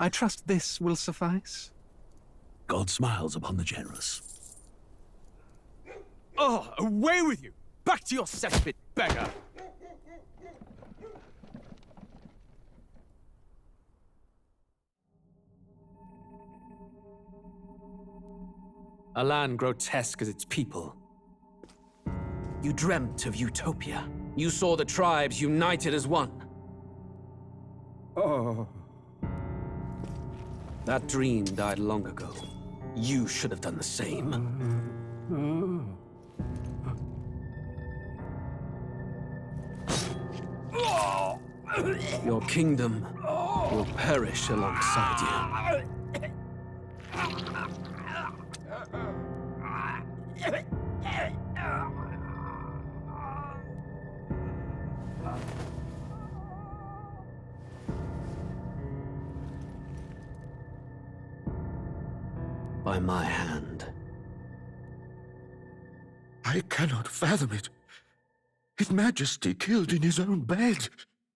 I trust this will suffice. God smiles upon the generous. Oh, away with you! Back to your cesspit, beggar! A land grotesque as its people. You dreamt of utopia. You saw the tribes united as one. Oh. That dream died long ago. You should have done the same. Your kingdom will perish alongside you. By my hand. I cannot fathom it. His Majesty killed in his own bed.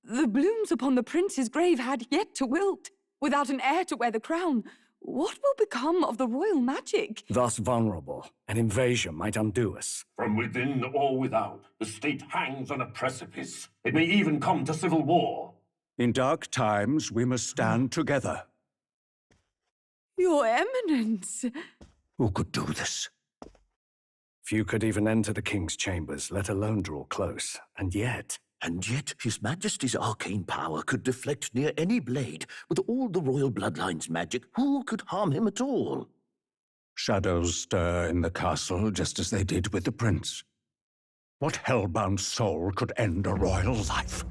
The blooms upon the prince's grave had yet to wilt. Without an heir to wear the crown, what will become of the royal magic? Thus vulnerable, an invasion might undo us. From within or without, the state hangs on a precipice. It may even come to civil war. In dark times, we must stand together. Your Eminence! Who could do this? Few could even enter the king's chambers, let alone draw close. And yet His Majesty's arcane power could deflect near any blade. With all the royal bloodline's magic, who could harm him at all? shadows stir in the castle just as they did with the prince. What hellbound soul could end a royal life?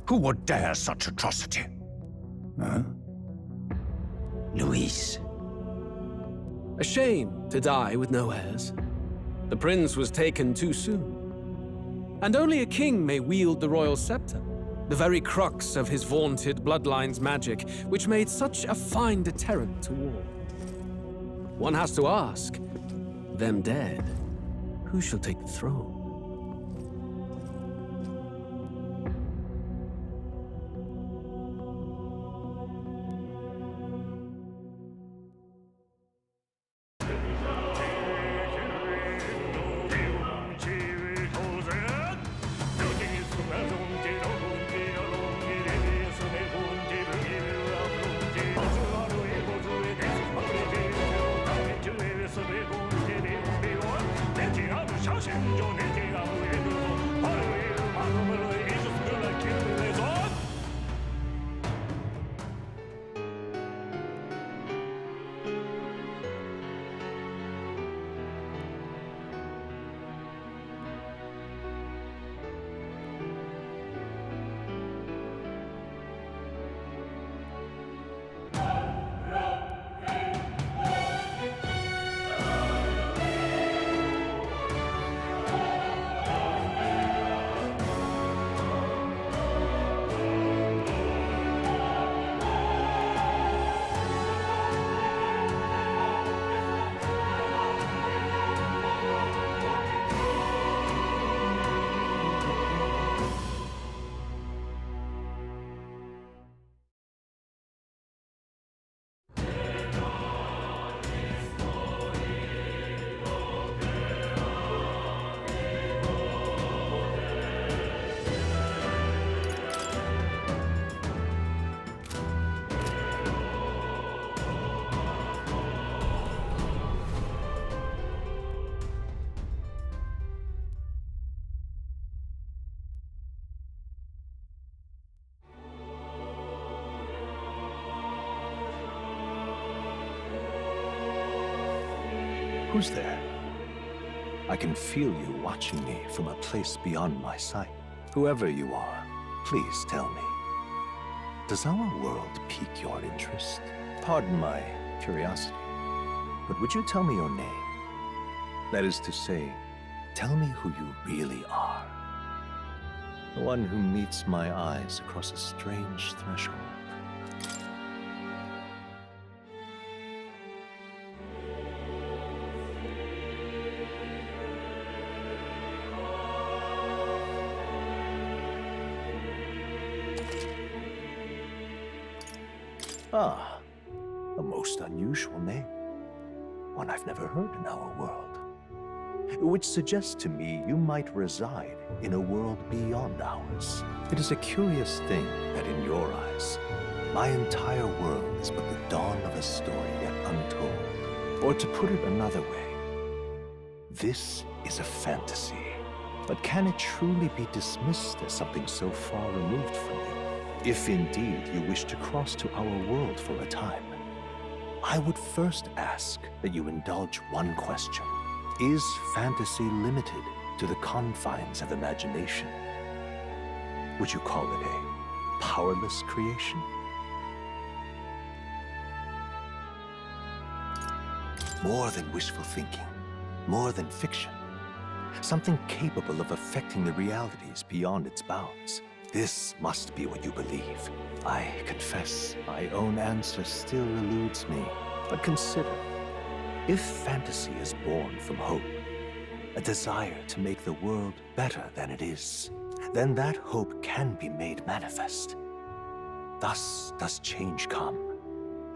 Who would dare such atrocity? Huh? Luis. A shame to die with no heirs. The prince was taken too soon. And only a king may wield the royal scepter, the very crux of his vaunted bloodline's magic, which made such a fine deterrent to war. One has to ask, them dead, who shall take the throne? Who's there? I can feel you watching me from a place beyond my sight. Whoever you are, please tell me. Does our world pique your interest? Pardon my curiosity, but would you tell me your name? That is to say, tell me who you really are. The one who meets my eyes across a strange threshold. Ah, most unusual name. One I've never heard in our world. Which suggests to me you might reside in a world beyond ours. It is a curious thing that in your eyes, my entire world is but the dawn of a story yet untold. Or to put it another way, this is a fantasy. But can it truly be dismissed as something so far removed from you? If indeed you wish to cross to our world for a time, I would first ask that you indulge one question. Is fantasy limited to the confines of imagination? Would you call it a powerless creation? More than wishful thinking, more than fiction. Something capable of affecting the realities beyond its bounds. This must be what you believe. I confess, my own answer still eludes me. But consider, if fantasy is born from hope, a desire to make the world better than it is, then that hope can be made manifest. Thus does change come,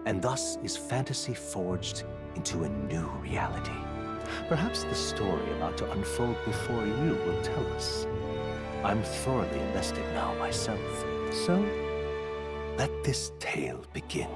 and thus is fantasy forged into a new reality. Perhaps the story about to unfold before you will tell us. I'm thoroughly invested now myself, so let this tale begin.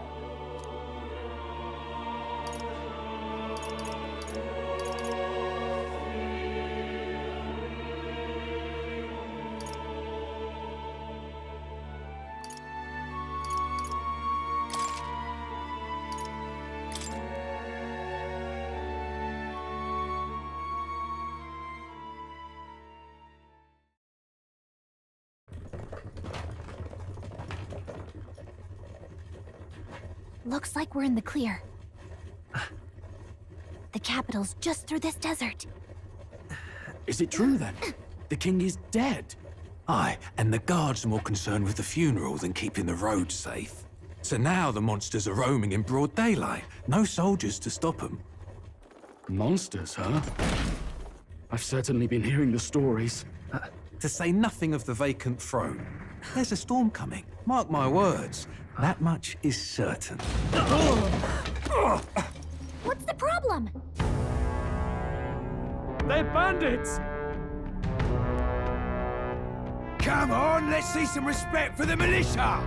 Looks like we're in the clear. The capital's just through this desert. Is it true then? The king is dead? Aye, and the guards are more concerned with the funeral than keeping the roads safe. So now the monsters are roaming in broad daylight. No soldiers to stop them. Monsters, huh? I've certainly been hearing the stories. To say nothing of the vacant throne. There's a storm coming. Mark my words. That much is certain. What's the problem? They're bandits! Come on, let's see some respect for the militia!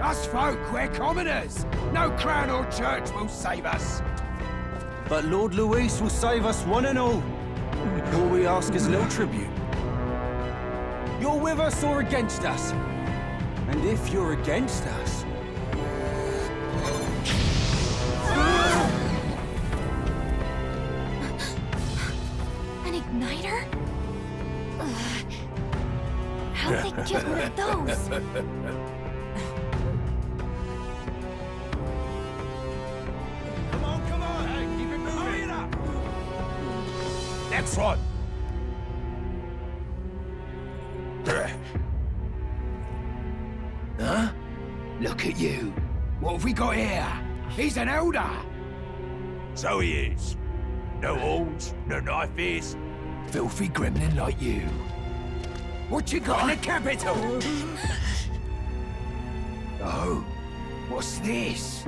Us folk, we're commoners. No crown or church will save us. But Lord Luis will save us one and all. All we ask is a little tribute. You're with us or against us? And if you're against us... An igniter? How'd they get one of those? Come on, hey, keep it moving. Hurry it up! Next one! Huh? Look at you. What have we got here? He's an elder. So he is. No horns, no knife is. Filthy gremlin like you. What you got in the capital? Oh, what's this?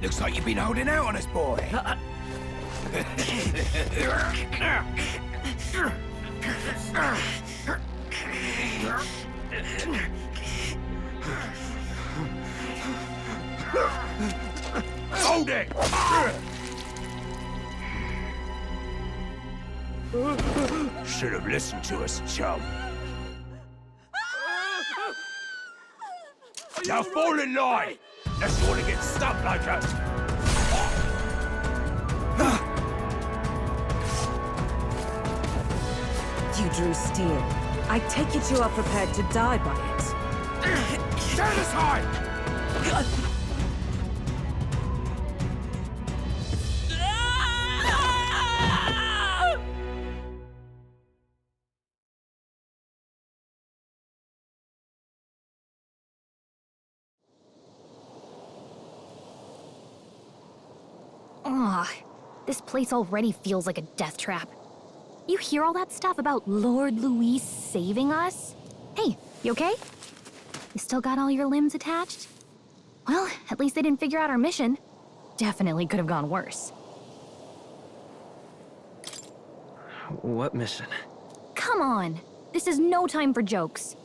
Looks like you've been holding out on us, boy. Hold it! Should have listened to us, chum. Now fall in line! Unless you want to get stuck like us. You drew steel. I take it you are prepared to die by it. Stand aside! Ugh, this place already feels like a death trap. You hear all that stuff about Lord Luis saving us? Hey, you okay? You still got all your limbs attached? Well, at least they didn't figure out our mission. Definitely could have gone worse. What mission? Come on! This is no time for jokes.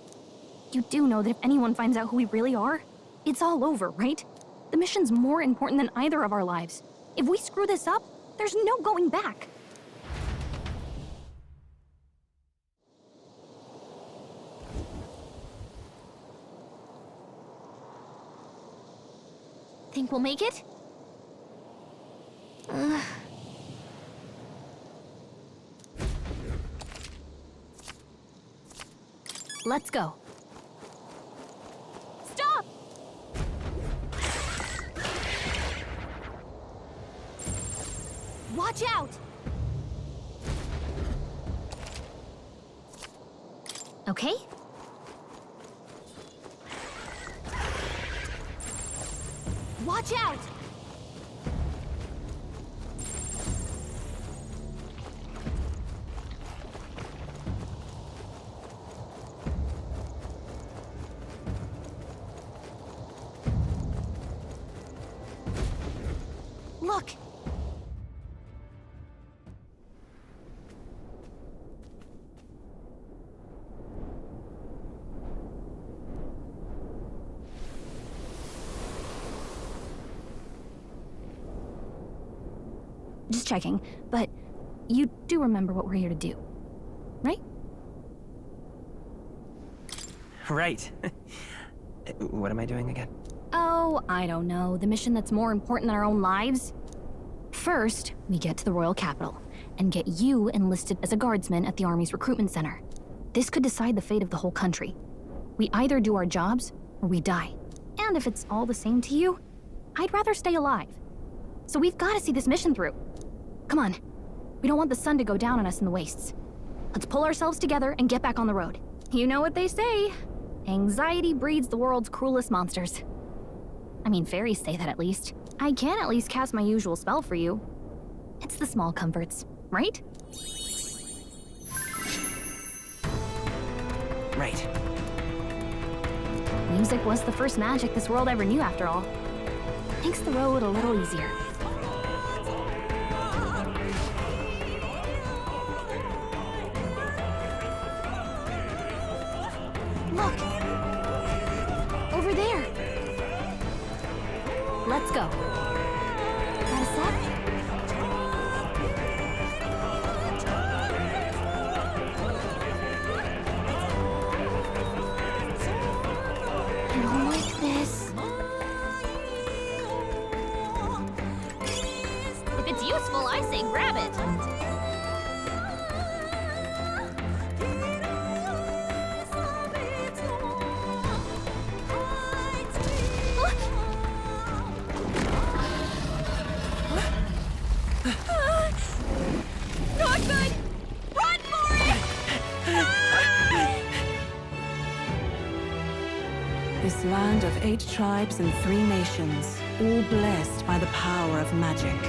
You do know that if anyone finds out who we really are, it's all over, right? The mission's more important than either of our lives. If we screw this up, there's no going back. Think we'll make it? Let's go. Stop! Watch out! Okay? Watch out! Look! Just checking, but you do remember what we're here to do, right? Right. What am I doing again? Oh, I don't know. The mission that's more important than our own lives? First, we get to the royal capital and get you enlisted as a guardsman at the army's recruitment center. This could decide the fate of the whole country. We either do our jobs or we die. And if it's all the same to you, I'd rather stay alive. So we've got to see this mission through. Come on. We don't want the sun to go down on us in the wastes. Let's pull ourselves together and get back on the road. You know what they say. Anxiety breeds the world's cruelest monsters. I mean, fairies say that at least. I can at least cast my usual spell for you. It's the small comforts, right? Right. Music was the first magic this world ever knew, after all. Makes the road a little easier. Look! Over there! Let's go. Got a sec? I don't like this. If it's useful, I say grab it. Not good! Run for it! This land of 8 tribes and 3 nations, all blessed by the power of magic.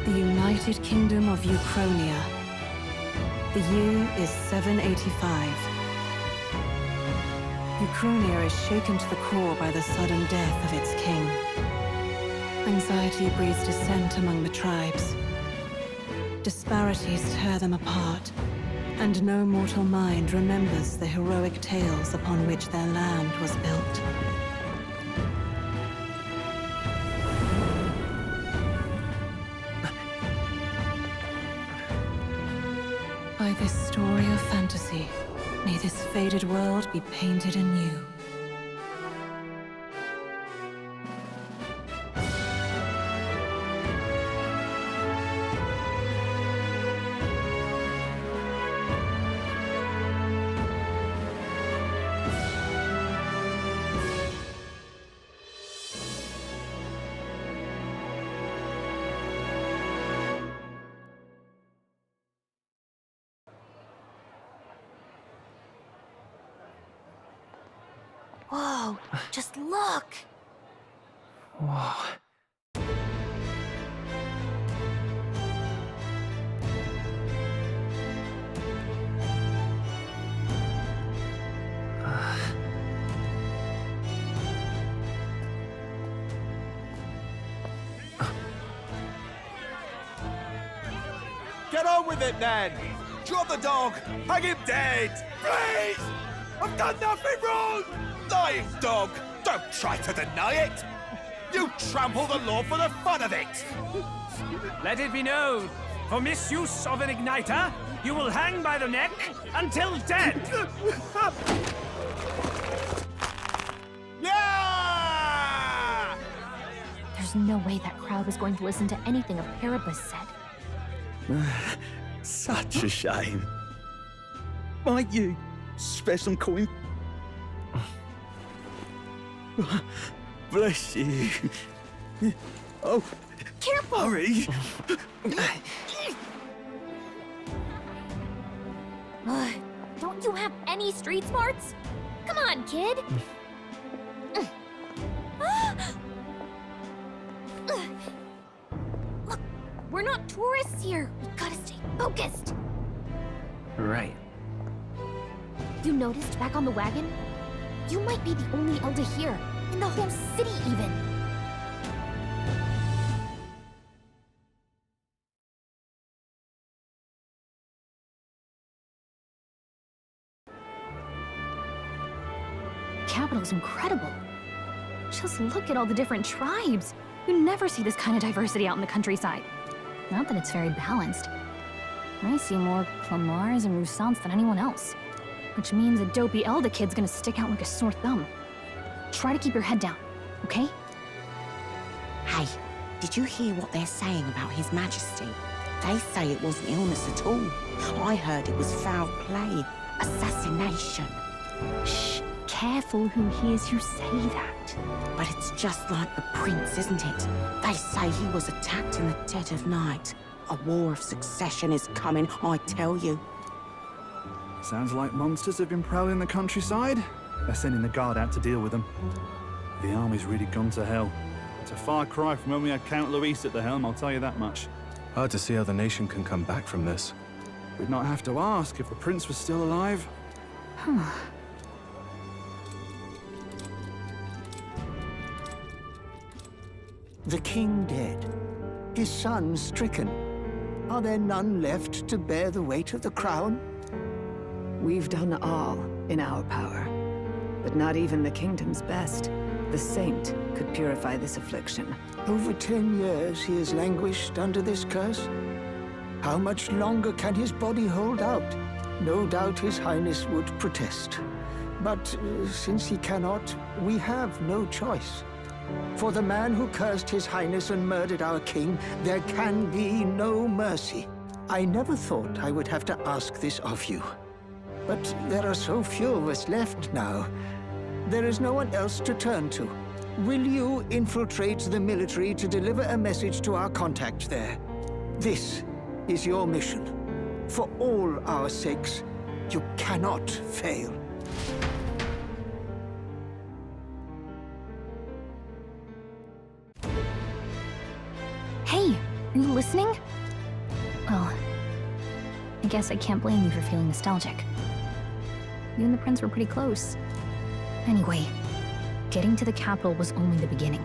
The United Kingdom of Uchronia. The year is 785. Uchronia is shaken to the core by the sudden death of its king. Anxiety breeds dissent among the tribes. Disparities tear them apart, and no mortal mind remembers the heroic tales upon which their land was built. By this story of fantasy, may this faded world be painted anew. Whoa, just look! Whoa. Get on with it, then! Drop the dog! Hang him dead! Please! I've done nothing wrong! Lying dog! Don't try to deny it! You trample the law for the fun of it! Let it be known, for misuse of an igniter, you will hang by the neck until dead! Yeah! There's no way that crowd was going to listen to anything a Paribus said. Such a shame. Might you spare some coin? Bless you. Oh, careful! Hurry! Don't you have any street smarts? Come on, kid! Look, we're not tourists here. We gotta stay focused. Right. You noticed back on the wagon? You might be the only Elder here, in the whole city even. The capital's incredible. Just look at all the different tribes. You never see this kind of diversity out in the countryside. Not that it's very balanced. I see more Clamars and Roussants than anyone else. Which means a dopey Elder kid's gonna stick out like a sore thumb. Try to keep your head down, okay? Hey, did you hear what they're saying about His Majesty? They say it wasn't illness at all. I heard it was foul play, assassination. Shh, careful who hears you say that. But it's just like the prince, isn't it? They say he was attacked in the dead of night. A war of succession is coming, I tell you. Sounds like monsters have been prowling the countryside. They're sending the guard out to deal with them. The army's really gone to hell. It's a far cry from when we had Count Luis at the helm, I'll tell you that much. Hard to see how the nation can come back from this. We'd not have to ask if the prince was still alive. The king dead, his son stricken. Are there none left to bear the weight of the crown? We've done all in our power, but not even the kingdom's best. The saint could purify this affliction. Over 10 years he has languished under this curse. How much longer can his body hold out? No doubt his highness would protest. But since he cannot, we have no choice. For the man who cursed his highness and murdered our king, there can be no mercy. I never thought I would have to ask this of you. But there are so few of us left now. There is no one else to turn to. Will you infiltrate the military to deliver a message to our contact there? This is your mission. For all our sakes, you cannot fail. Hey, are you listening? Well, I guess I can't blame you for feeling nostalgic. You and the prince were pretty close. Anyway, getting to the capital was only the beginning.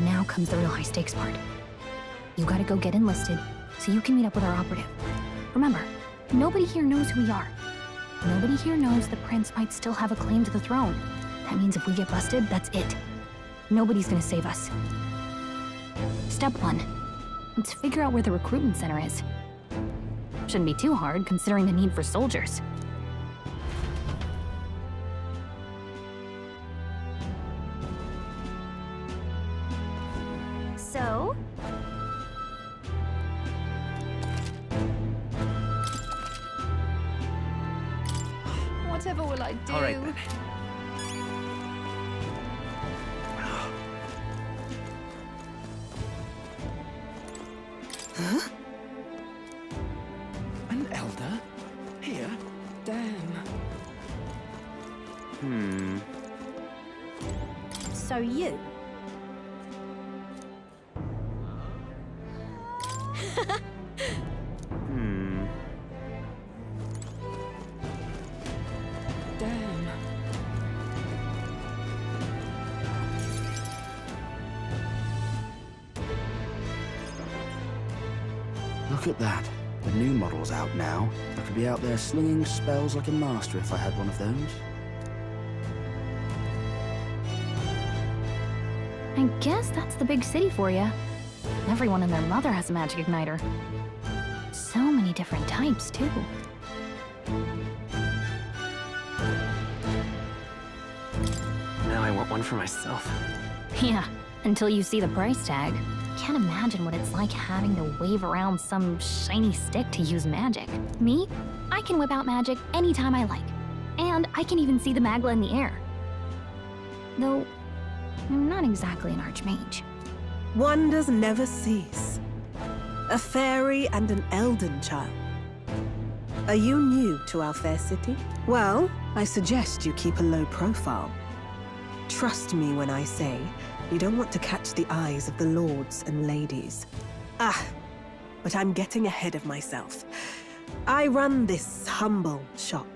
Now comes the real high-stakes part. You gotta go get enlisted, so you can meet up with our operative. Remember, nobody here knows who we are. Nobody here knows the prince might still have a claim to the throne. That means if we get busted, that's it. Nobody's gonna save us. Step 1. Let's figure out where the recruitment center is. Shouldn't be too hard, considering the need for soldiers. So? Whatever will I do? All right, then. Huh? An elder? Here? Damn. So you? Damn. Look at that. The new model's out now. I could be out there slinging spells like a master if I had one of those. I guess that's the big city for you. Everyone and their mother has a magic igniter. So many different types, too. Now I want one for myself. Yeah, until you see the price tag. Can't imagine what it's like having to wave around some shiny stick to use magic. Me? I can whip out magic anytime I like. And I can even see the Magla in the air. Though, I'm not exactly an archmage. Wonders never cease. A fairy and an elden child. Are you new to our fair city? Well, I suggest you keep a low profile. Trust me when I say you don't want to catch the eyes of the lords and ladies. But I'm getting ahead of myself. I run this humble shop.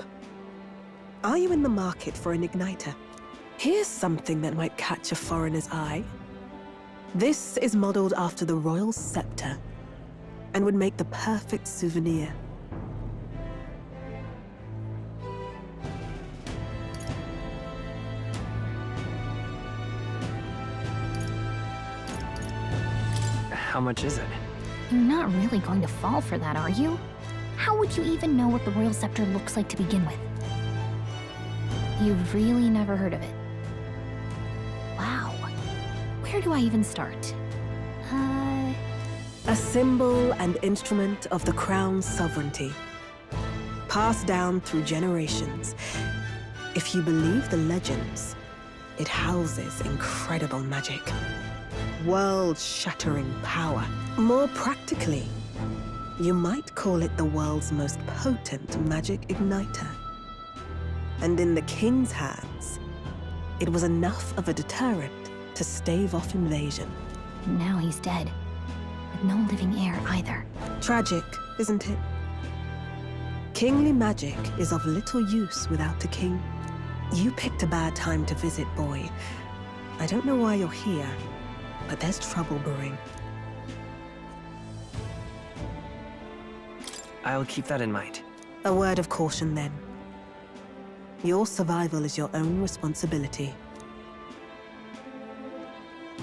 Are you in the market for an igniter? Here's something that might catch a foreigner's eye. This is modeled after the royal scepter and would make the perfect souvenir. How much is it? You're not really going to fall for that, are you? How would you even know what the royal scepter looks like to begin with? You've really never heard of it. Wow. Where do I even start? A symbol and instrument of the crown's sovereignty. Passed down through generations. If you believe the legends, it houses incredible magic. World-shattering power. More practically, you might call it the world's most potent magic igniter. And in the king's hands, it was enough of a deterrent to stave off invasion. Now he's dead, with no living heir either. Tragic, isn't it? Kingly magic is of little use without a king. You picked a bad time to visit, boy. I don't know why you're here, but there's trouble brewing. I'll keep that in mind. A word of caution, then. Your survival is your own responsibility.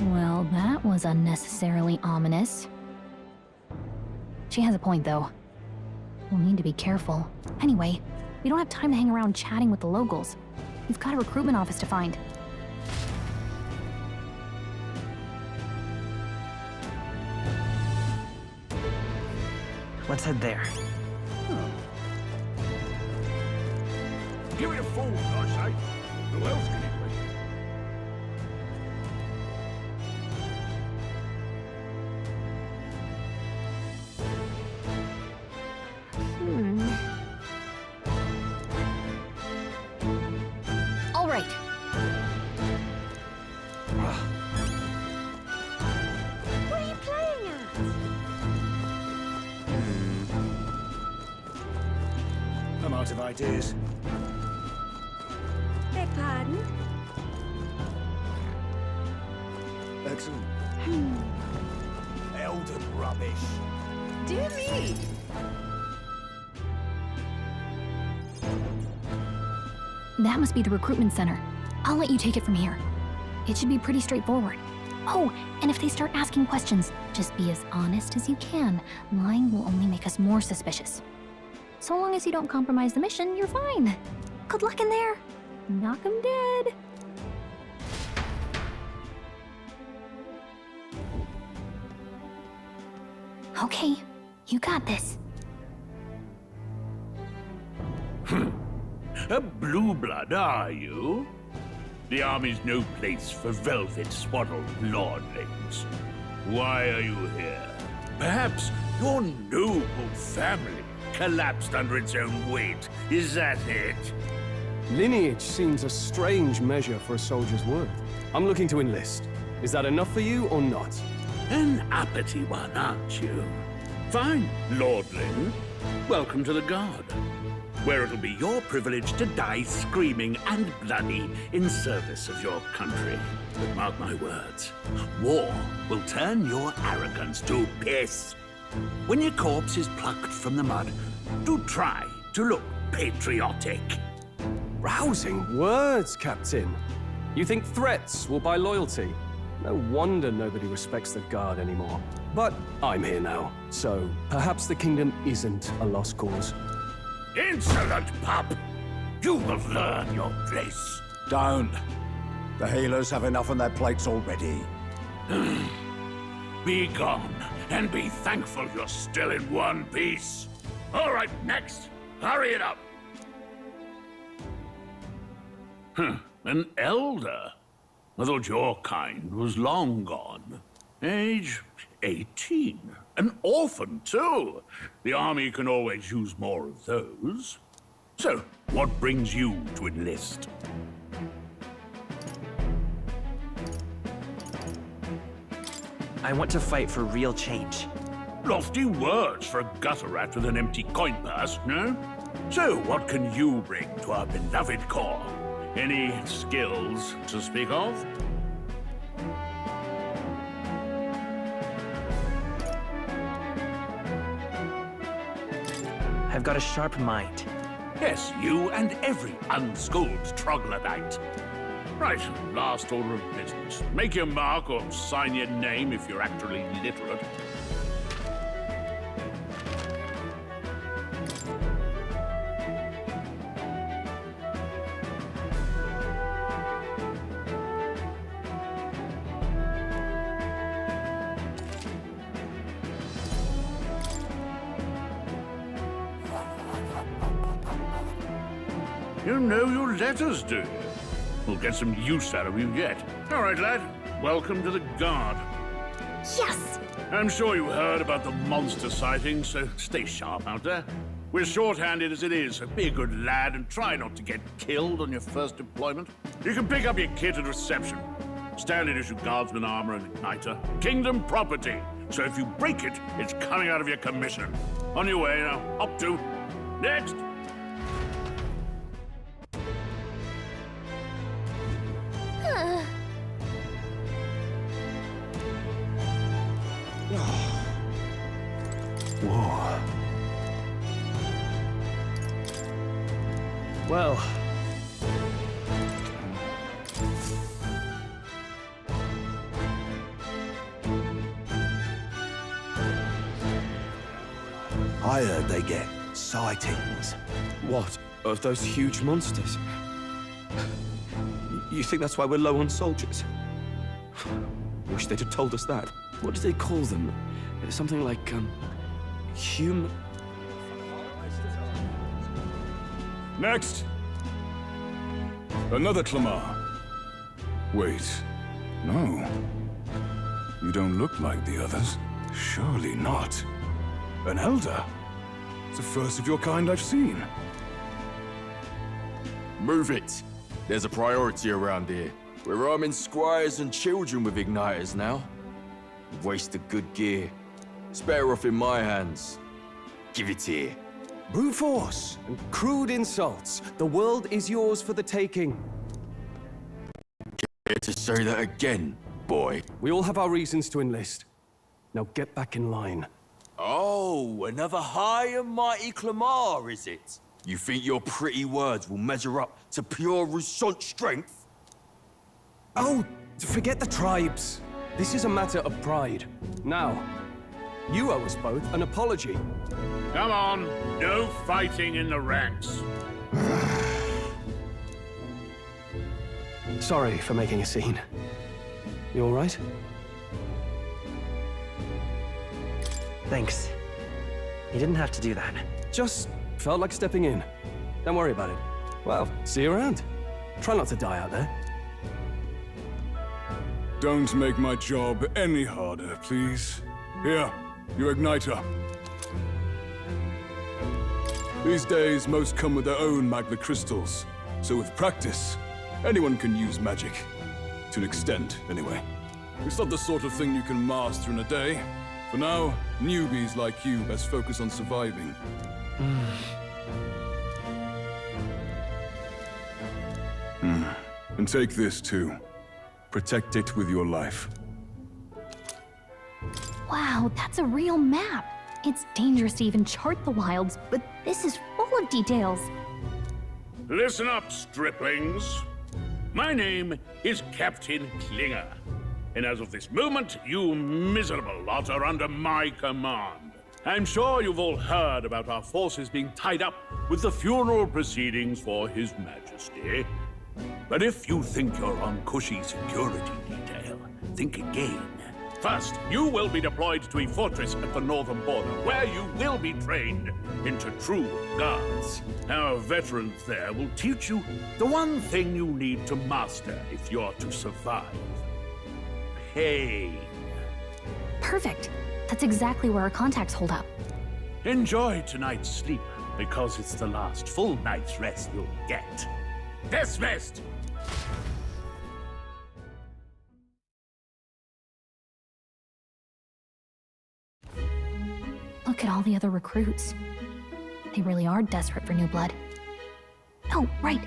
Well, that was unnecessarily ominous. She has a point, though. We'll need to be careful. Anyway, we don't have time to hang around chatting with the locals. We've got a recruitment office to find. Let's head there. Give it a fool, I say. Who else can it All right. What are you playing at? I'm out of ideas. Beg pardon? Excellent. Elden rubbish. Dear me! That must be the recruitment center. I'll let you take it from here. It should be pretty straightforward. Oh, and if they start asking questions, just be as honest as you can. Lying will only make us more suspicious. So long as you don't compromise the mission, you're fine. Good luck in there. Knock 'em dead. Okay, you got this. A blue blood, are you? The army's no place for velvet-swaddled lordlings. Why are you here? Perhaps your noble family collapsed under its own weight. Is that it? Lineage seems a strange measure for a soldier's worth. I'm looking to enlist. Is that enough for you or not? An uppity one, aren't you? Fine, lordling. Welcome to the Guard, where it'll be your privilege to die screaming and bloody in service of your country. But mark my words, war will turn your arrogance to piss. When your corpse is plucked from the mud, do try to look patriotic. Rousing words, Captain. You think threats will buy loyalty? No wonder nobody respects the Guard anymore. But I'm here now, so perhaps the kingdom isn't a lost cause. Insolent pup! You will learn your place. Don't. The healers have enough on their plates already. Be gone, and be thankful you're still in one piece. All right, next. Hurry it up. An elder? I thought your kind was long gone. Age 18. An orphan, too. The army can always use more of those. So, what brings you to enlist? I want to fight for real change. Lofty words for a gutter rat with an empty coin purse, no? So, what can you bring to our beloved corps? Any skills to speak of? I've got a sharp mind. Yes, you and every unschooled troglodyte. Right, last order of business. Make your mark or sign your name if you're actually literate. You know your letters, do you? We'll get some use out of you yet. All right, lad. Welcome to the Guard. Yes! I'm sure you heard about the monster sightings, so stay sharp out there. We're short-handed as it is, so be a good lad and try not to get killed on your first deployment. You can pick up your kit at reception. Standard issue guardsman armor and igniter. Kingdom property. So if you break it, it's coming out of your commission. On your way now. Up to. Next! Whoa. Well. I heard they get sightings. What? Of those huge monsters? You think that's why we're low on soldiers? Wish they'd have told us that. What do they call them? Something like, human... Next! Another Clamar. Wait, no. You don't look like the others. Surely not. An elder? It's the first of your kind I've seen. Move it. There's a priority around here. We're arming squires and children with igniters now. Wasted good gear. It's better off in my hands. Give it here. Brute force and crude insults. The world is yours for the taking. Care to say that again, boy? We all have our reasons to enlist. Now get back in line. Oh, another high and mighty Clamar, is it? You think your pretty words will measure up to pure Rousseau strength? Oh, forget the tribes. This is a matter of pride. Now, you owe us both an apology. Come on, no fighting in the ranks. Sorry for making a scene. You all right? Thanks. You didn't have to do that. Just felt like stepping in. Don't worry about it. Well, see you around. Try not to die out there. Don't make my job any harder, please. Here, your igniter. These days, most come with their own magna crystals. So with practice, anyone can use magic. To an extent, anyway. It's not the sort of thing you can master in a day. For now, newbies like you best focus on surviving. And take this, too. Protect it with your life. Wow, that's a real map. It's dangerous to even chart the wilds, but this is full of details. Listen up, striplings. My name is Captain Klinger, and as of this moment, you miserable lot are under my command. I'm sure you've all heard about our forces being tied up with the funeral proceedings for His Majesty. But if you think you're on cushy security detail, think again. First, you will be deployed to a fortress at the northern border, where you will be trained into true guards. Our veterans there will teach you the one thing you need to master if you're to survive. Pain. Perfect. That's exactly where our contacts hold up. Enjoy tonight's sleep, because it's the last full night's rest you'll get. Dismissed! Look at all the other recruits. They really are desperate for new blood. Oh, right.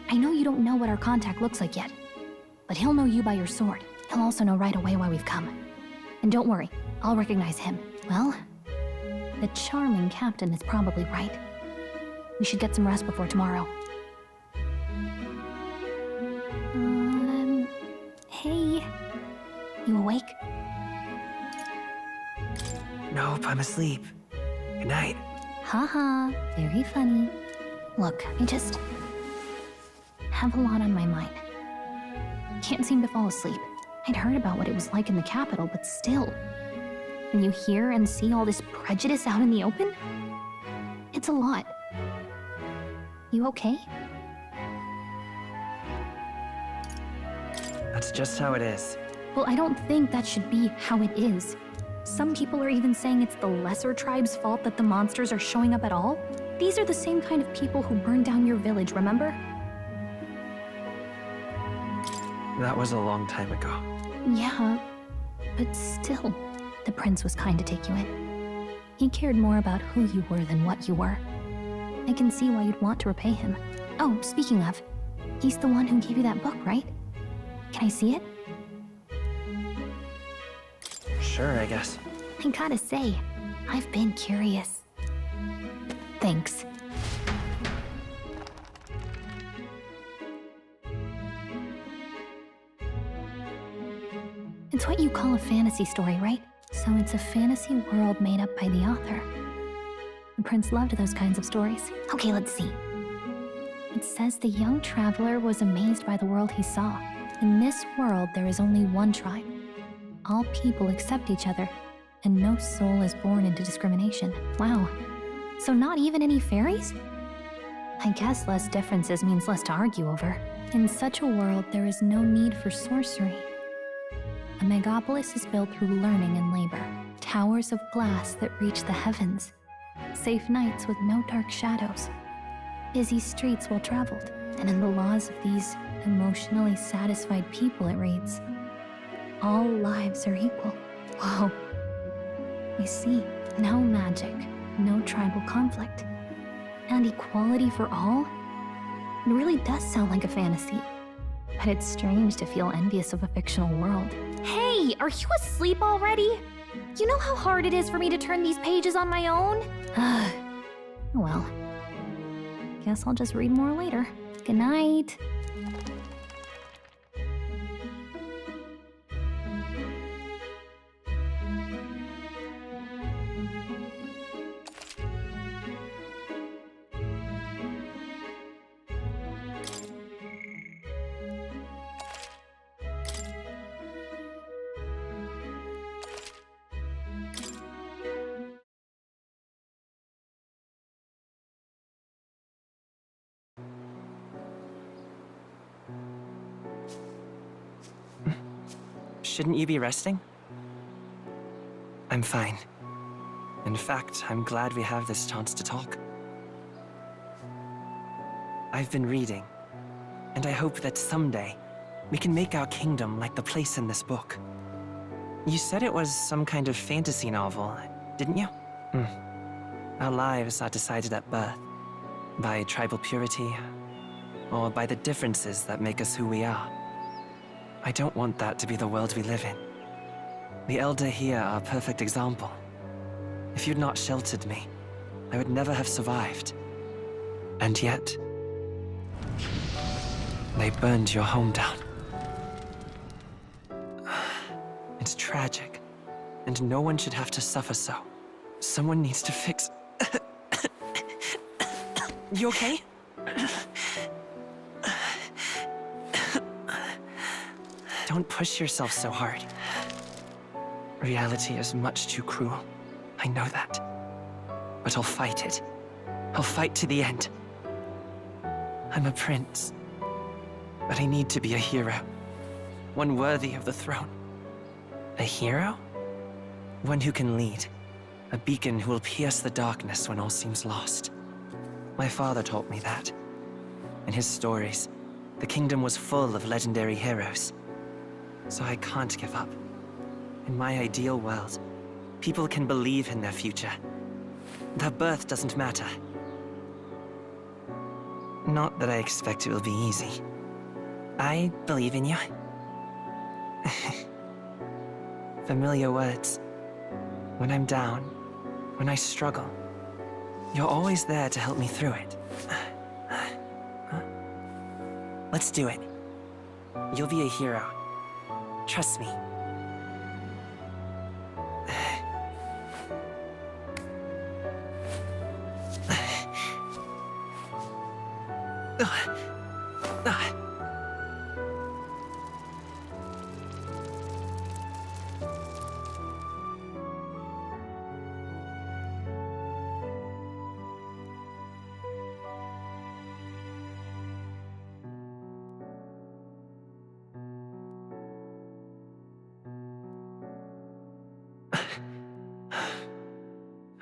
I know you don't know what our contact looks like yet, but he'll know you by your sword. He'll also know right away why we've come. And don't worry, I'll recognize him. Well, the charming captain is probably right. We should get some rest before tomorrow. Hey. You awake? Nope, I'm asleep. Good night. Haha, very funny. Look, I just have a lot on my mind. Can't seem to fall asleep. I'd heard about what it was like in the capital, but still. When you hear and see all this prejudice out in the open, it's a lot. You okay? That's just how it is. Well, I don't think that should be how it is. Some people are even saying it's the lesser tribe's fault that the monsters are showing up at all. These are the same kind of people who burned down your village, remember? That was a long time ago. Yeah, but still, the prince was kind to take you in. He cared more about who you were than what you were. I can see why you'd want to repay him. Oh, speaking of, he's the one who gave you that book, right? Can I see it? Sure, I guess. I gotta say, I've been curious. Thanks. It's what you call a fantasy story, right? So it's a fantasy world made up by the author. The prince loved those kinds of stories. Okay, let's see. It says the young traveler was amazed by the world he saw. In this world, there is only one tribe. All people accept each other, and no soul is born into discrimination. Wow. So not even any fairies? I guess less differences means less to argue over. In such a world, there is no need for sorcery. A megapolis is built through learning and labor. Towers of glass that reach the heavens. Safe nights with no dark shadows. Busy streets well traveled. And in the laws of these emotionally satisfied people, it reads, all lives are equal. Whoa. I see. No magic, no tribal conflict, and equality for all? It really does sound like a fantasy. But it's strange to feel envious of a fictional world. Hey, are you asleep already? You know how hard it is for me to turn these pages on my own? Well, guess I'll just read more later. Good night. Shouldn't you be resting? I'm fine. In fact, I'm glad we have this chance to talk. I've been reading, and I hope that someday we can make our kingdom like the place in this book. You said it was some kind of fantasy novel, didn't you? Our lives are decided at birth, by tribal purity, or by the differences that make us who we are. I don't want that to be the world we live in. The Elder here are a perfect example. If you'd not sheltered me, I would never have survived. And yet, they burned your home down. It's tragic, and no one should have to suffer so. Someone needs to fix... You okay? Don't push yourself so hard. Reality is much too cruel. I know that. But I'll fight it. I'll fight to the end. I'm a prince. But I need to be a hero. One worthy of the throne. A hero? One who can lead. A beacon who will pierce the darkness when all seems lost. My father taught me that. In his stories, the kingdom was full of legendary heroes. So I can't give up. In my ideal world, people can believe in their future. Their birth doesn't matter. Not that I expect it will be easy. I believe in you. Familiar words. When I'm down, when I struggle, you're always there to help me through it. Let's do it. You'll be a hero. Trust me.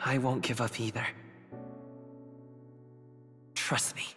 I won't give up either. Trust me.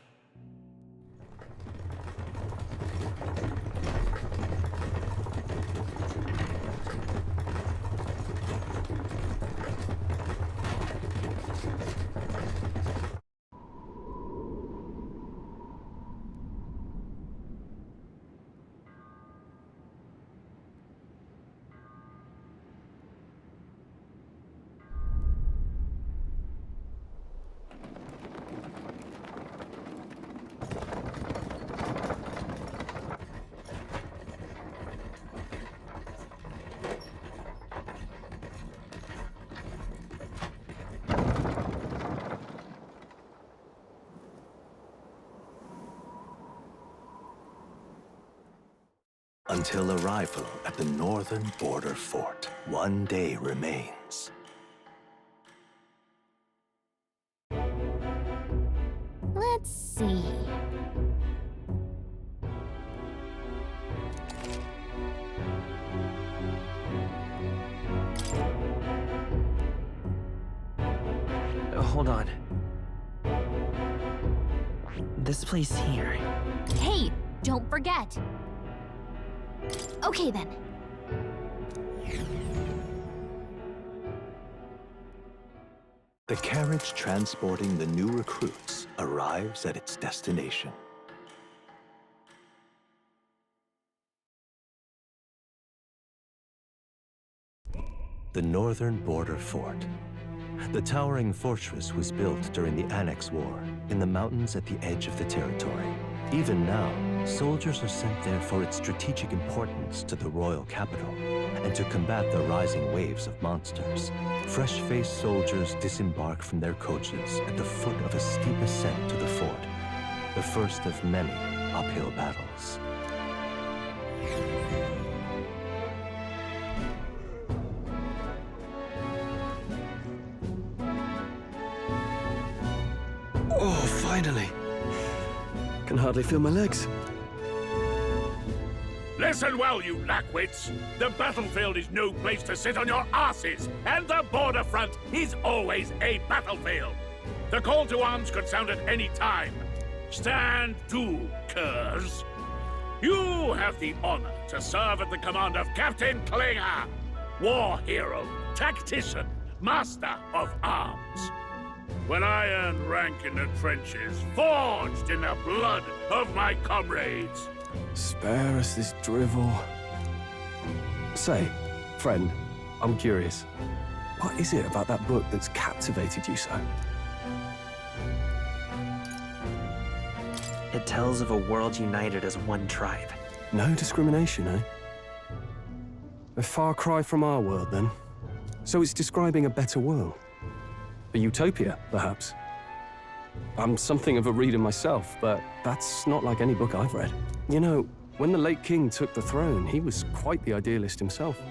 Until arrival at the northern border fort, one day remains. Let's see. Hold on. This place here. Hey, don't forget. Okay then. The carriage transporting the new recruits arrives at its destination. The northern border fort. The towering fortress was built during the Annex War in the mountains at the edge of the territory. Even now, soldiers are sent there for its strategic importance to the royal capital and to combat the rising waves of monsters. Fresh-faced soldiers disembark from their coaches at the foot of a steep ascent to the fort, the first of many uphill battles. Oh, finally! Can hardly feel my legs. Listen well, you lackwits. The battlefield is no place to sit on your asses, and the border front is always a battlefield. The call to arms could sound at any time. Stand to, curs. You have the honor to serve at the command of Captain Klinger, war hero, tactician, master of arms. When I earned rank in the trenches, forged in the blood of my comrades. Spare us this drivel. Say, friend, I'm curious. What is it about that book that's captivated you so? It tells of a world united as one tribe. No discrimination, eh? A far cry from our world, then. So it's describing a better world. A utopia, perhaps. I'm something of a reader myself, but that's not like any book I've read. You know, when the late king took the throne, he was quite the idealist himself.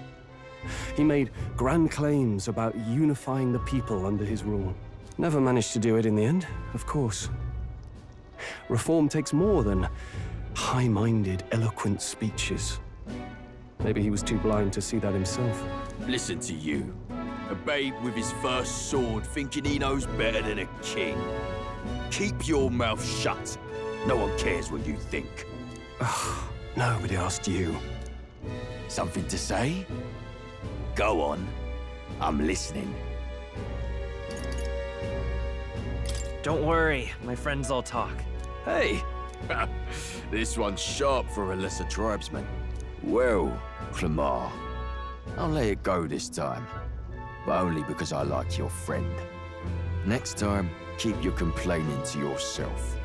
He made grand claims about unifying the people under his rule. Never managed to do it in the end, of course. Reform takes more than high-minded, eloquent speeches. Maybe he was too blind to see that himself. Listen to you. A babe with his first sword thinking he knows better than a king. Keep your mouth shut. No one cares what you think. Nobody asked you. Something to say? Go on. I'm listening. Don't worry, my friends all talk. Hey! This one's sharp for a lesser tribesman. Well, Clemar, I'll let it go this time. But only because I like your friend. Next time, keep your complaining to yourself.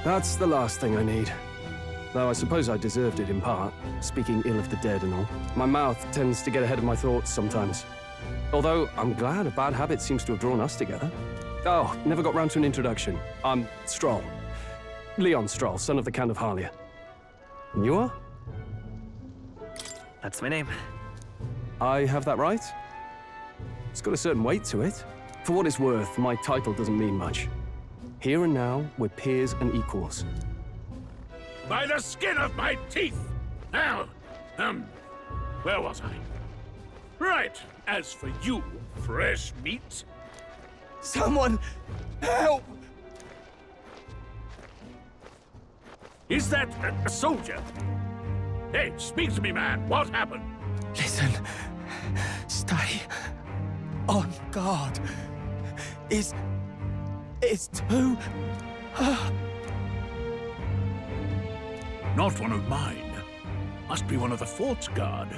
That's the last thing I need. Though I suppose I deserved it in part, speaking ill of the dead and all. My mouth tends to get ahead of my thoughts sometimes. Although, I'm glad a bad habit seems to have drawn us together. Oh, never got round to an introduction. I'm Stroll. Leon Stroll, son of the Count of Harlia. And you are? That's my name. I have that right? It's got a certain weight to it. For what it's worth, my title doesn't mean much. Here and now, we're peers and equals. By the skin of my teeth! Now, where was I? Right, as for you, fresh meat... Someone help! Is that a soldier? Hey, speak to me, man. What happened? Listen. Stay on guard. It's too... Not one of mine. Must be one of the fort's guard.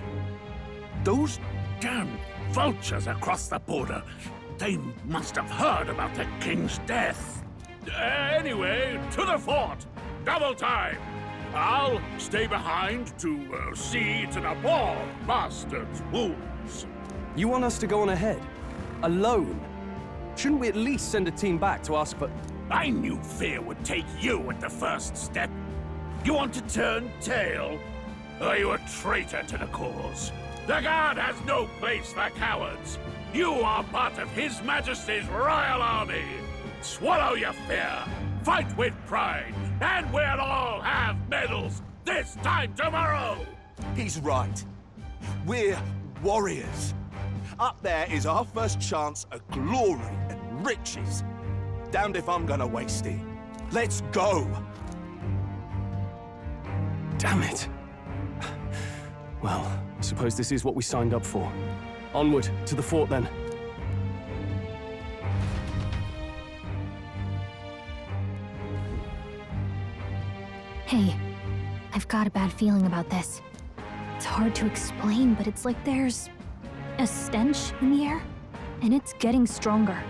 Those damn vultures across the border. They must have heard about the king's death. Anyway, to the fort. Double time. I'll stay behind to see to the poor bastard's wounds. You want us to go on ahead? Alone? Shouldn't we at least send a team back to ask for... I knew fear would take you at the first step. You want to turn tail? Are you a traitor to the cause? The Guard has no place for cowards. You are part of His Majesty's Royal Army. Swallow your fear. Fight with pride. And we'll all have medals this time tomorrow. He's right. We're warriors. Up there is our first chance at glory and riches. Damned if I'm gonna waste it. Let's go! Damn it. Well, I suppose this is what we signed up for. Onward, to the fort then. Hey, I've got a bad feeling about this. It's hard to explain, but it's like there's a stench in the air, and it's getting stronger.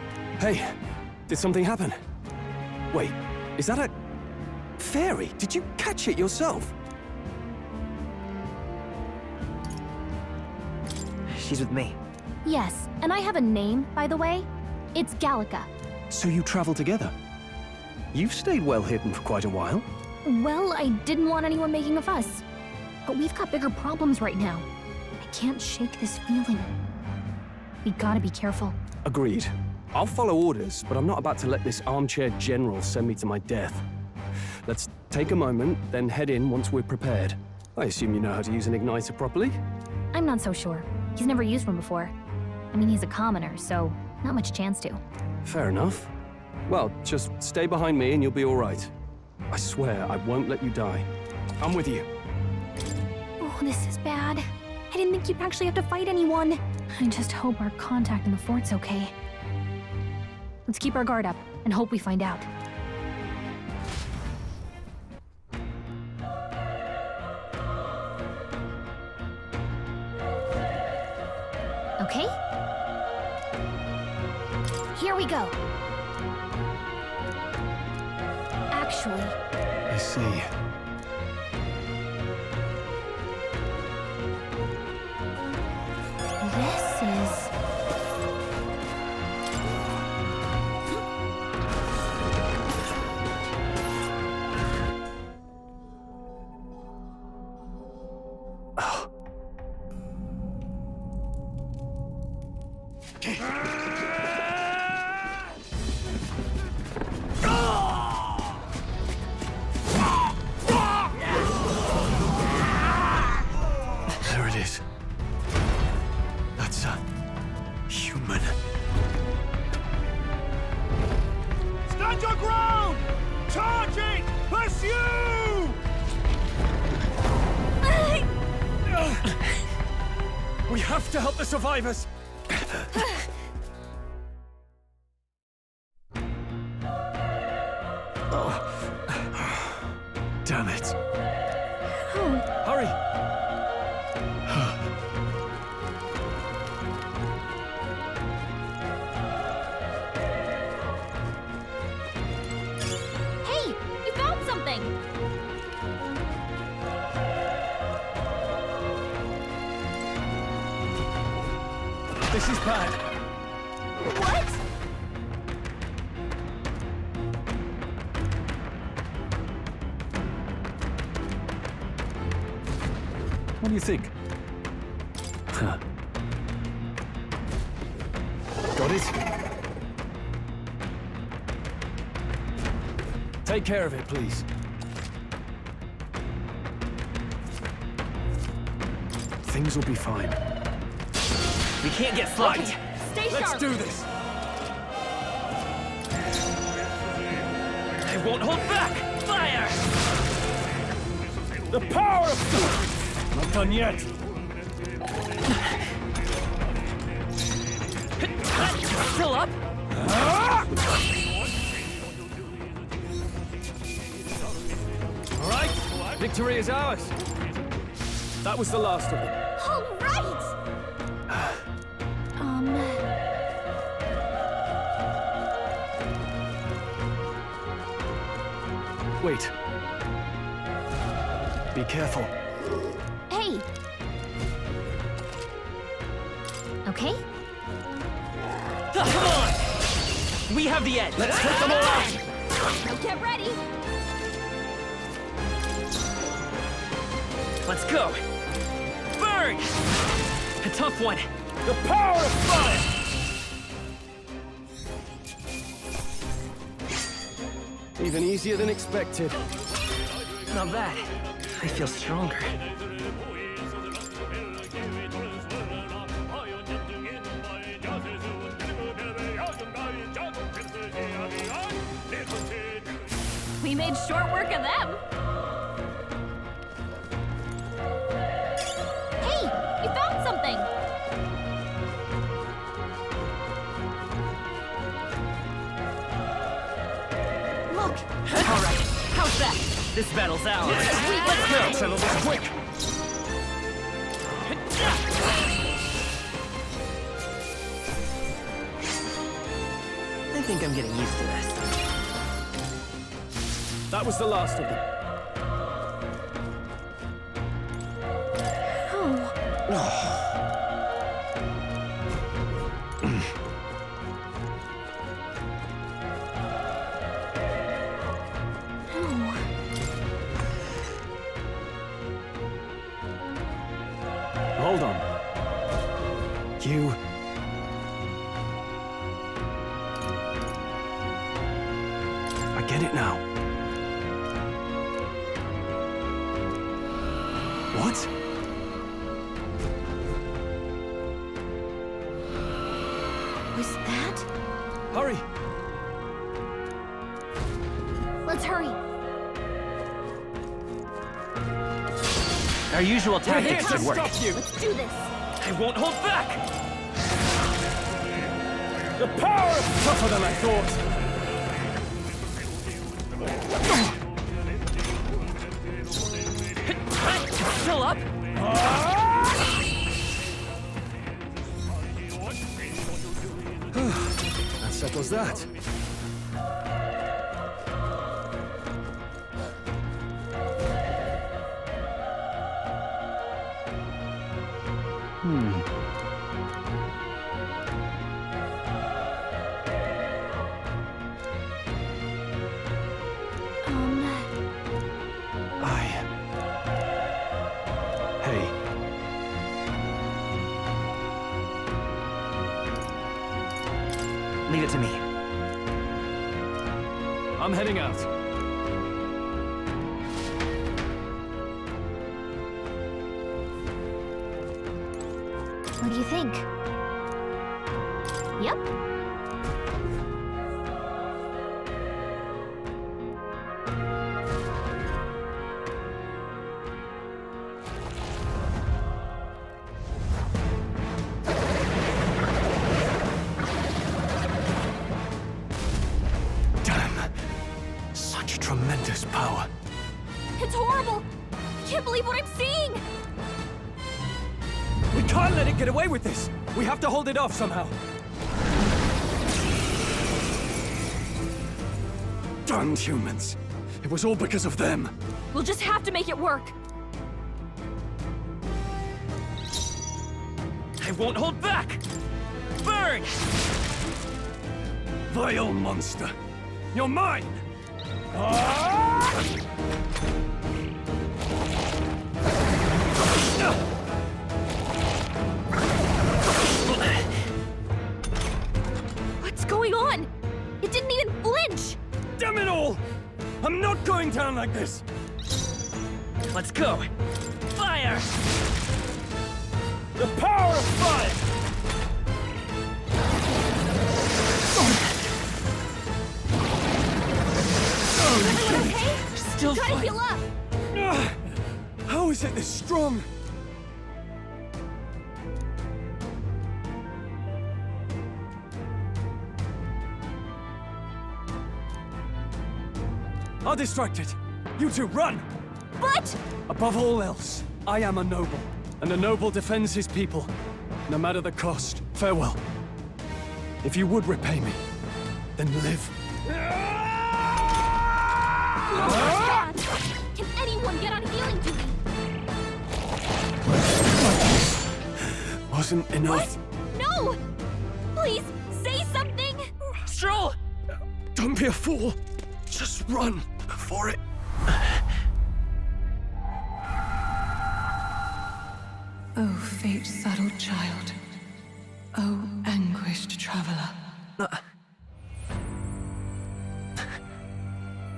Hey, did something happen? Wait, is that a... fairy? Did you catch it yourself? She's with me. Yes, and I have a name, by the way. It's Gallica. So you travel together? You've stayed well hidden for quite a while. Well, I didn't want anyone making a fuss. But we've got bigger problems right now. I can't shake this feeling. We gotta be careful. Agreed. I'll follow orders, but I'm not about to let this armchair general send me to my death. Let's take a moment, then head in once we're prepared. I assume you know how to use an igniter properly? I'm not so sure. He's never used one before. I mean, he's a commoner, so not much chance to. Fair enough. Well, just stay behind me and you'll be all right. I swear I won't let you die. I'm with you. Oh, this is bad. I didn't think you'd actually have to fight anyone. I just hope our contact in the fort's okay. Let's keep our guard up and hope we find out. Okay? Here we go. Actually, I see. this is... There it is. That's a human. Stand your ground! Charging! Pursue! We have to help the survivors! Damn it. Hurry! Hey! You found something! This is bad. What? What do you think? Huh. Got it? Take care of it, please. Things will be fine. We can't get slugged. Okay, stay Let's sharp. do this! I won't hold back! Fire! The power of... Not done yet. Still up? All right, victory is ours. That was the last of them. All right! Wait. Be careful. Hey! Okay? Come on! We have the edge. Let's take them all out! Now get ready! Let's go! Burn! A tough one. The power of fire! Even easier than expected. Not bad. I feel stronger. We made short work of them! Hey! You found something! Look! All right. How's that? This battle's ours. Let's go. Settle this quick! I think I'm getting used to this. That was the last of them. Hold on. You... I get it now. What? Was that? Hurry! Let's hurry. Our usual We're here tactics to should work. stop you! Let's do this. I won't hold back! The power of... Tougher than I thought. Still up? that? Hey. Leave it to me. I'm heading out. What do you think? Yep. Such tremendous power. It's horrible! I can't believe what I'm seeing! We can't let it get away with this! We have to hold it off somehow! Damned humans! It was all because of them! We'll just have to make it work! I won't hold back! Burn! Vile monster! You're mine! What's going on? It didn't even flinch! Damn it all! I'm not going down like this! Let's go! Fire! The power of fire! Everyone okay? Still Try to fine. heal up! How is it this strong? I'll distract it. You two, run! But... Above all else, I am a noble, and a noble defends his people, no matter the cost. Farewell. If you would repay me, then live. Can anyone get on healing duty? Wasn't enough. What? No! Please, say something! Stroll! Don't be a fool. Just run for it. Oh, fate-saddled child. Oh, anguished traveler.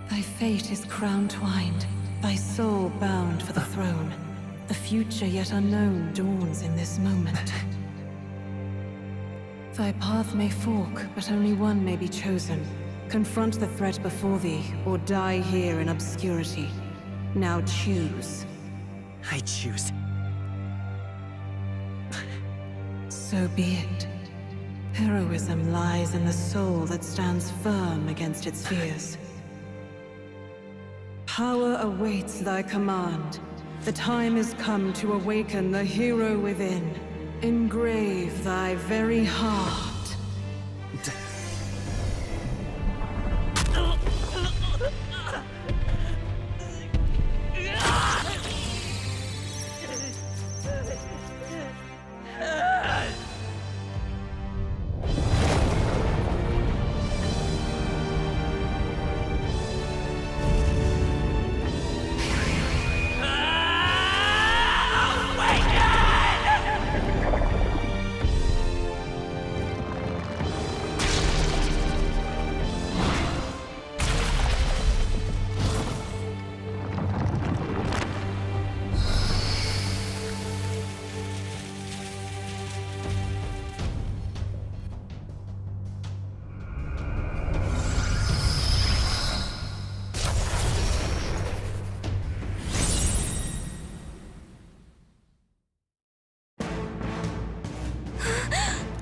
Thy fate is crown-twined, thy soul bound for the throne. The future yet unknown dawns in this moment. Thy path may fork, but only one may be chosen. Confront the threat before thee, or die here in obscurity. Now choose. I choose. So be it. Heroism lies in the soul that stands firm against its fears. Power awaits thy command. The time is come to awaken the hero within. Engrave thy very heart.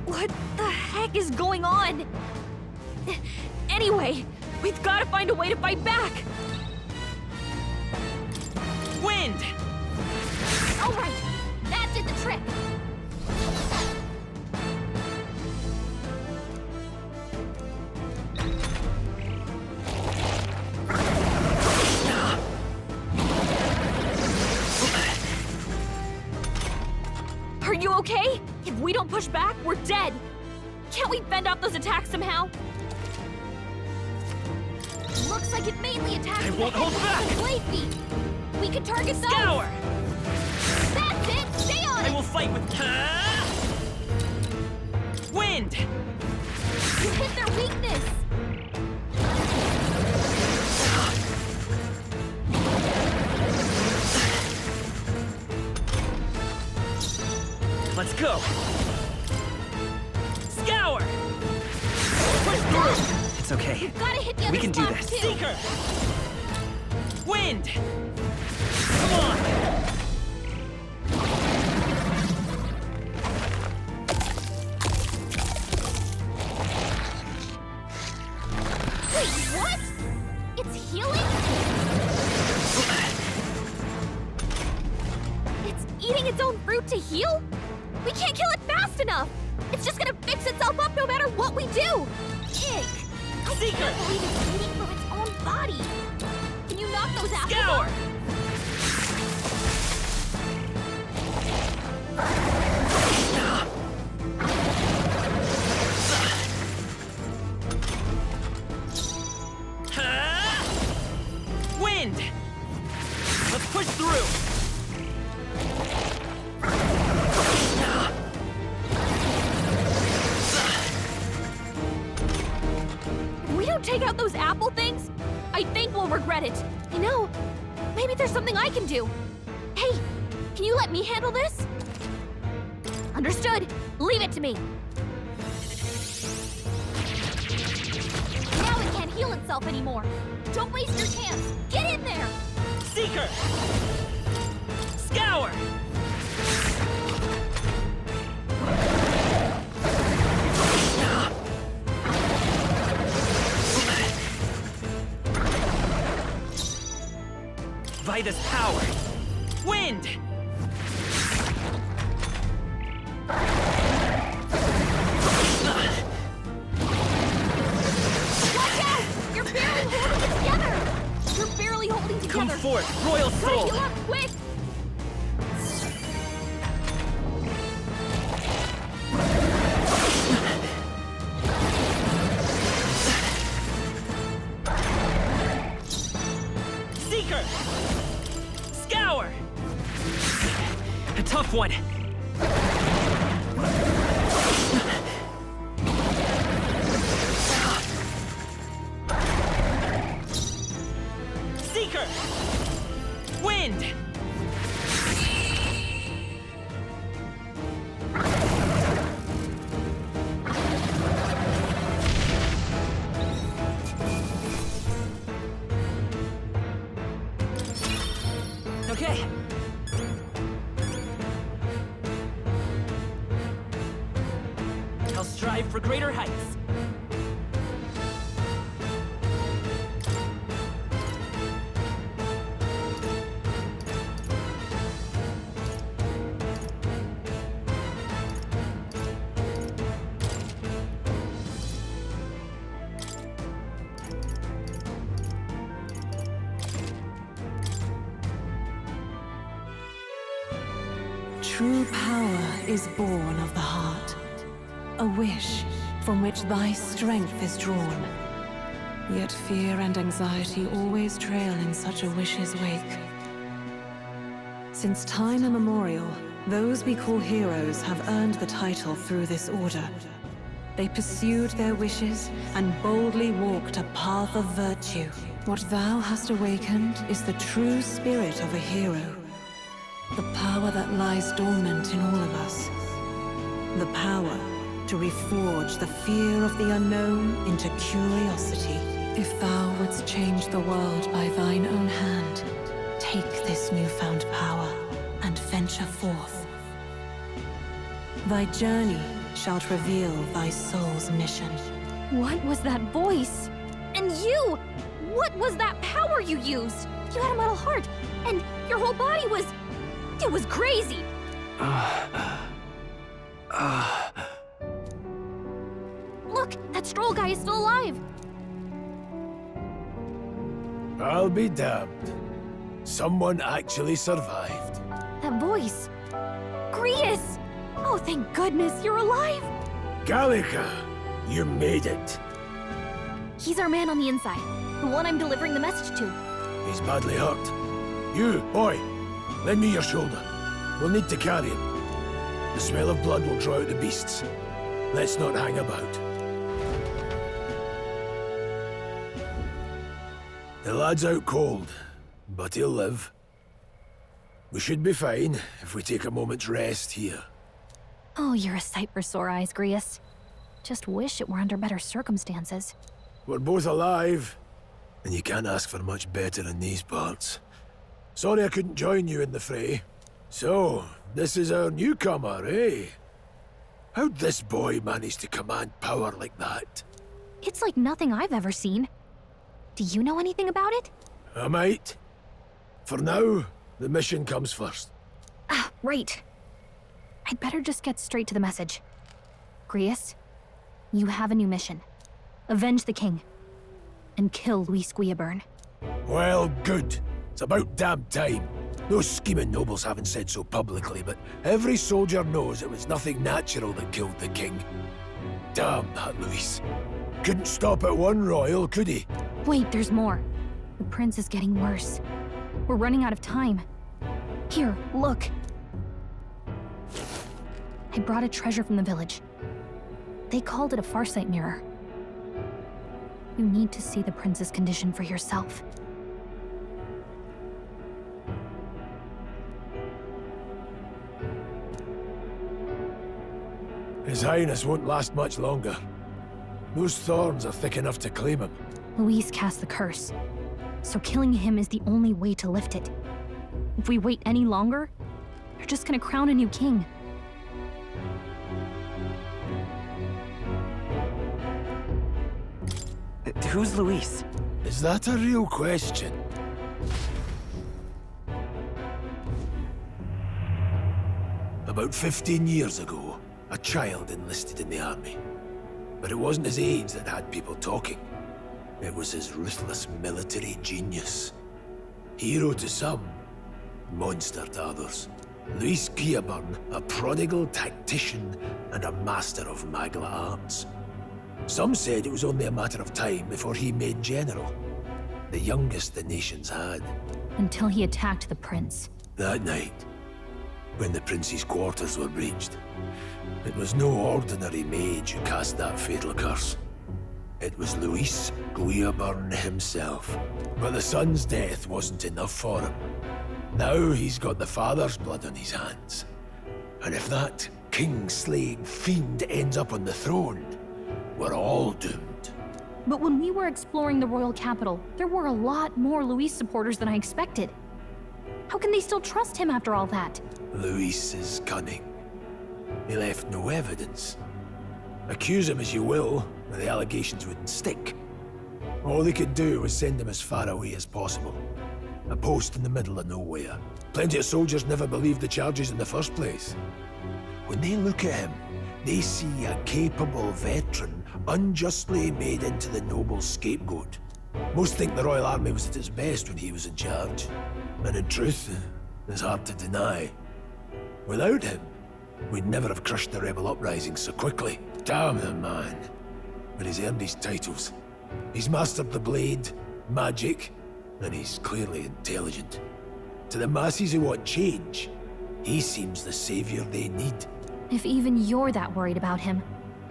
What the heck is going on? Anyway, we've got to find a way to fight back! Wind! All right, that did the trick! If we don't push back, we're dead. Can't we fend off those attacks somehow? Looks like it mainly attacks I won't hold back! blade feet. We can target those. Scour! That's it! Stay on it! I will fight with... Wind! You hit their weakness! Let's go! Scour! Push through! It's okay. You've gotta hit the other We can do spots, this. too. Seeker! Wind! Come on! Wait, what? It's healing? It's eating its own fruit to heal? We can't kill it fast enough! It's just gonna fix itself up no matter what we do! Ick! I can't believe it's eating from its own body! Can you knock those apples Scour! off? Wind! Let's push through! If we don't take out those apple things, I think we'll regret it. You know, maybe there's something I can do. Hey, can you let me handle this? Understood. Leave it to me. Now it can't heal itself anymore. Don't waste your chance. Get in there! Seeker! Scour! Vitus power! Wind! Watch out! You're barely holding it together! You're barely holding together! Come forth, Royal Gotta Soul! heal up, quick! Seeker! Scour! A tough one! Seeker! Wind! Okay. I'll strive for greater heights. True power is born of the heart, a wish from which thy strength is drawn. Yet fear and anxiety always trail in such a wish's wake. Since time immemorial, those we call heroes have earned the title through this order. They pursued their wishes and boldly walked a path of virtue. What thou hast awakened is the true spirit of a hero. The power that lies dormant in all of us. The power to reforge the fear of the unknown into curiosity. If thou wouldst change the world by thine own hand, take this newfound power and venture forth. Thy journey shalt reveal thy soul's mission. What was that voice? And you! What was that power you used? You had a metal heart, and your whole body was... It was crazy! Look, that Stroll guy is still alive! I'll be damned. Someone actually survived. That voice... Grius! Oh, thank goodness, you're alive! Gallica, you made it. He's our man on the inside, the one I'm delivering the message to. He's badly hurt. You, boy, lend me your shoulder. We'll need to carry him. The smell of blood will draw out the beasts. Let's not hang about. The lad's out cold, but he'll live. We should be fine if we take a moment's rest here. Oh, you're a sight for sore eyes, Grius. Just wish it were under better circumstances. We're both alive, and you can't ask for much better in these parts. Sorry I couldn't join you in the fray. So, this is our newcomer, eh? How'd this boy manage to command power like that? It's like nothing I've ever seen. Do you know anything about it? I might. For now, the mission comes first. Ah, right. I'd better just get straight to the message. Grius, you have a new mission. Avenge the king. And kill Luis Guillaburn. Well, good. It's about damn time. Those scheming nobles haven't said so publicly, but every soldier knows it was nothing natural that killed the king. Damn that Luis. Couldn't stop at one royal, could he? Wait, there's more. The prince is getting worse. We're running out of time. Here, look. I brought a treasure from the village. They called it a farsight mirror. You need to see the prince's condition for yourself. His Highness won't last much longer. Those thorns are thick enough to claim him. Luis cast the curse, so killing him is the only way to lift it. If we wait any longer, they're just gonna crown a new king. Who's Luis? Is that a real question? About 15 years ago, a child enlisted in the army. But it wasn't his age that had people talking. It was his ruthless military genius. Hero to some, monster to others. Luis Guillaburn, a prodigal tactician and a master of Magla arts. Some said it was only a matter of time before he made general. The youngest the nations had. Until he attacked the prince. That night, when the prince's quarters were breached, it was no ordinary mage who cast that fatal curse. It was Luis Guillaburn himself. But the son's death wasn't enough for him. Now he's got the father's blood on his hands. And if that king-slaying fiend ends up on the throne, we're all doomed. But when we were exploring the royal capital, there were a lot more Luis supporters than I expected. How can they still trust him after all that? Luis is cunning. He left no evidence. Accuse him as you will, but the allegations wouldn't stick. All they could do was send him as far away as possible. A post in the middle of nowhere. Plenty of soldiers never believed the charges in the first place. When they look at him, they see a capable veteran unjustly made into the noble scapegoat. Most think the Royal Army was at its best when he was in charge. And in truth, it's hard to deny. Without him, we'd never have crushed the rebel uprising so quickly. Damn the man. But he's earned his titles. He's mastered the blade, magic, and he's clearly intelligent. To the masses who want change, he seems the savior they need. If even you're that worried about him,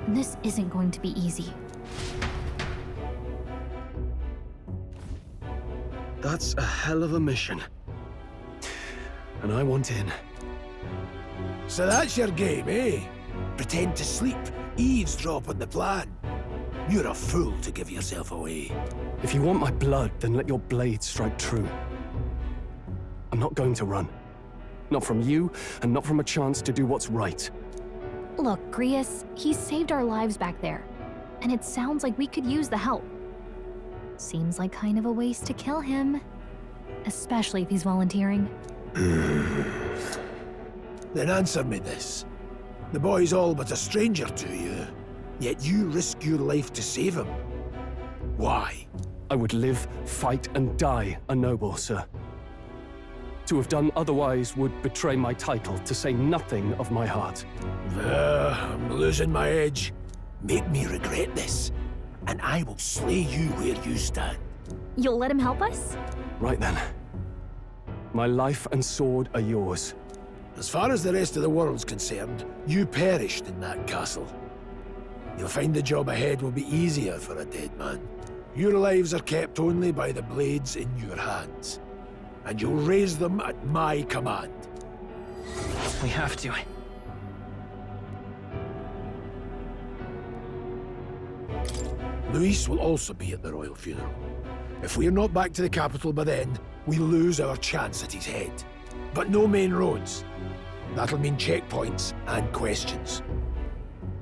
this isn't going to be easy. That's a hell of a mission. And I want in. So that's your game, eh? Pretend to sleep, eavesdrop on the plan. You're a fool to give yourself away. If you want my blood, then let your blade strike true. I'm not going to run. Not from you, and not from a chance to do what's right. Look, Grius, he saved our lives back there. And it sounds like we could use the help. Seems like kind of a waste to kill him. Especially if he's volunteering. Then answer me this. The boy's all but a stranger to you, yet you risk your life to save him. Why? I would live, fight, and die a noble, sir. To have done otherwise would betray my title, to say nothing of my heart. I'm losing my edge. Make me regret this, and I will slay you where you stand. You'll let him help us? Right then. My life and sword are yours. As far as the rest of the world's concerned, you perished in that castle. You'll find the job ahead will be easier for a dead man. Your lives are kept only by the blades in your hands, and you'll raise them at my command. We have to. Luis will also be at the royal funeral. If we're not back to the capital by then, we lose our chance at his head. But no main roads. That'll mean checkpoints and questions.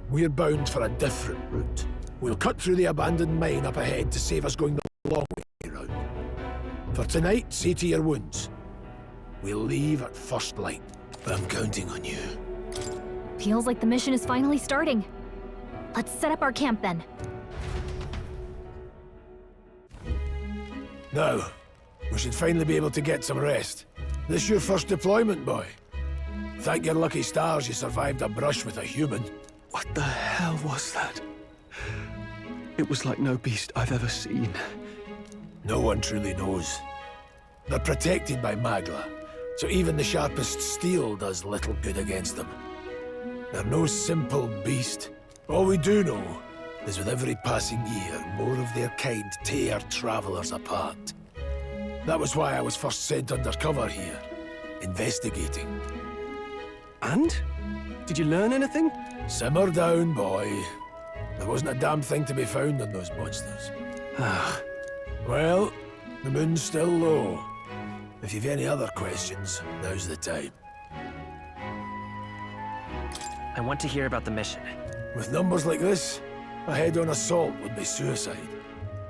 We're bound for a different route. We'll cut through the abandoned mine up ahead to save us going the long way round. For tonight, see to your wounds. We'll leave at first light. I'm counting on you. Feels like the mission is finally starting. Let's set up our camp then. Now, we should finally be able to get some rest. This your first deployment, boy? Thank your lucky stars you survived a brush with a human. What the hell was that? It was like no beast I've ever seen. No one truly knows. They're protected by Magla, so even the sharpest steel does little good against them. They're no simple beast. All we do know is with every passing year, more of their kind tear travelers apart. That was why I was first sent undercover here, investigating. And? Did you learn anything? Simmer down, boy. There wasn't a damn thing to be found on those monsters. Well, the moon's still low. If you've any other questions, now's the time. I want to hear about the mission. With numbers like this, a head-on assault would be suicide.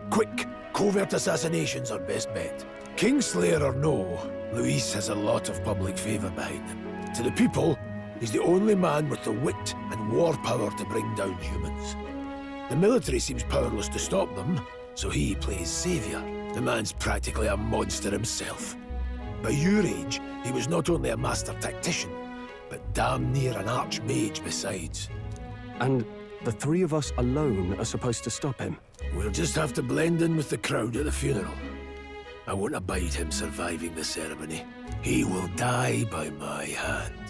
Quick, covert assassinations are best bet. Kingslayer or no, Luis has a lot of public favor behind him. To the people, he's the only man with the wit and war power to bring down humans. The military seems powerless to stop them, so he plays savior. The man's practically a monster himself. By your age, he was not only a master tactician, but damn near an archmage besides. And the three of us alone are supposed to stop him? We'll just have to blend in with the crowd at the funeral. I won't abide him surviving the ceremony. He will die by my hand.